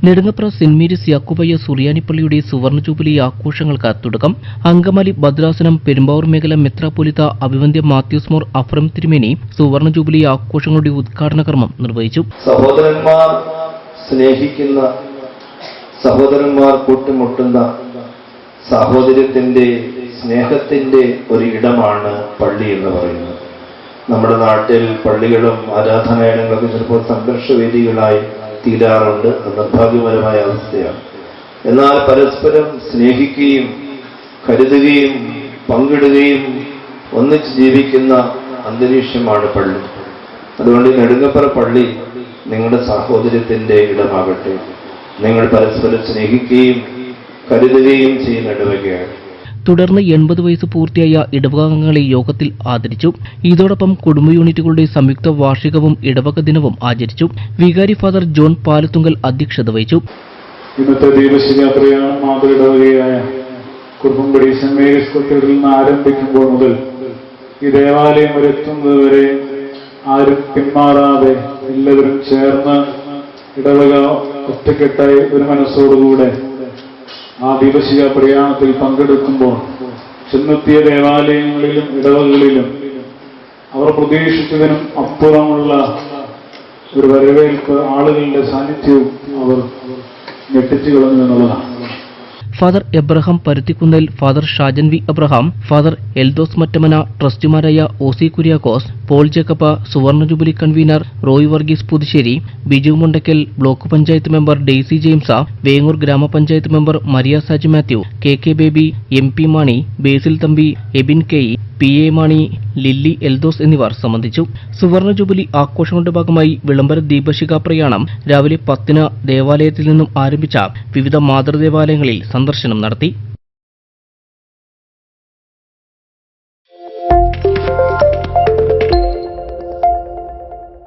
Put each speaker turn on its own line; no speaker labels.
Nedungapra saint Mary's Yakobaya സുറിയാനിപ്പള്ളിയുടെ സുവർണ jubilee ആഘോഷങ്ങൾക്ക് തുടക്കം. അങ്കമാലി ഭദ്രാസനം പെരുമ്പാവൂർ മേഖല മെത്രാപ്പൊലീത്ത അഭിവന്ദ്യ മാത്യൂസ് മോർ അഫ്രം തിരുമേനി സുവർണ ജൂബിലി ആഘോഷങ്ങളുടെ ഉദ്ഘാടന കർമ്മം നിർവഹിച്ചു.
സഹോദരന്മാർ സ്നേഹിക്കുന്ന, സഹോദരന്മാർ കൂട്ടുമുട്ടുന്ന സാഹോദര്യത്തിന്റെ, സ്നേഹത്തിന്റെ ഒരു ഇടമാണ് പള്ളി എന്ന് പറയുന്നത്. നമ്മുടെ നാട്ടിൽ പള്ളികളും ആരാധനാലയങ്ങളൊക്കെ ചിലപ്പോൾ സംഘർഷവേദികളായി തീരാറുണ്ട്. അത് നിർഭാഗ്യപരമായ അവസ്ഥയാണ്. എന്നാൽ പരസ്പരം സ്നേഹിക്കുകയും കരുതുകയും പങ്കിടുകയും ഒന്നിച്ച് ജീവിക്കുന്ന അന്തരീക്ഷമാണ് പള്ളി. അതുകൊണ്ട് നെടുങ്ങപ്ര പള്ളി നിങ്ങളുടെ സാഹോദര്യത്തിന്റെ ഇടമാകട്ടെ. നിങ്ങൾ പരസ്പരം സ്നേഹിക്കുകയും കരുതുകയും ചെയ്യുന്ന ഇടവകയാണ്.
തുടർന്ന് 80 വയസ്സ് പൂർത്തിയായ ഇടവകാംഗങ്ങളെ യോഗത്തിൽ ആദരിച്ചു. ഇതോടൊപ്പം കുടുംബ യൂണിറ്റുകളുടെ സംയുക്ത വാർഷികവും ഇടവക ദിനവും ആചരിച്ചു. വികാരി ഫാദർ ജോൺ പാലത്തുങ്കൽ അധ്യക്ഷത വഹിച്ചു.
ഇന്നത്തെ ദൈവശില പ്രയാണം മാതൃടവകയായ കുറുമ്പടി സെന്റ് മേരീസ് കൊത്തൂരിൽ നിന്ന് ആരംഭിക്കുമ്പോൾ മുതൽ ഈ ദേവാലയം വരെത്തുന്നതുവരെ ആരും പിന്മാറാതെ എല്ലാവരും ചേർന്ന് ഇടവക ഒറ്റക്കെട്ടായി ഒരു മനസ്സോടുകൂടെ ആ ദീപശിഖ പ്രയാണത്തിൽ പങ്കെടുക്കുമ്പോൾ ചെന്നെത്തിയ ദേവാലയങ്ങളിലും ഇടവകളിലും അവർ പ്രതീക്ഷിച്ചതിനും അപ്പുറമുള്ള ഒരു വരവേൽപ്പ്, ആളുകളുടെ സാന്നിധ്യവും അവർ ഞെട്ടിച്ചു കളഞ്ഞു എന്നുള്ളതാണ്.
Father Abraham Paruthikkunnel, father Shajan V Abraham, father Eldhose Mattamana, ട്രസ്റ്റിമാരായ ഒസി കുര്യാക്കോസ്, പോൾ ജേക്കബ, സുവർണ jubilee convener Roy Varghese Puthussery, Biju Mundackal, block panchayat member Daisy James, Vengoor ഗ്രാമപഞ്ചായത്ത് member Maria Saji Mathew, K Baby, MP Mani, Basil Thampi, Ebin K, PA Mani, Lilly Eldhose എന്നിവർ സംബന്ധിച്ചു. സുവർണ ജൂബിലി ആഘോഷങ്ങളുടെ ഭാഗമായി വിളംബര ദീപശിഖാ പ്രയാണം രാവിലെ 10-ന് ദേവാലയത്തിൽ നിന്നും ആരംഭിച്ച വിവിധ മാതൃദേവാലയങ്ങളിൽ സന്ദർശനം നടത്തി.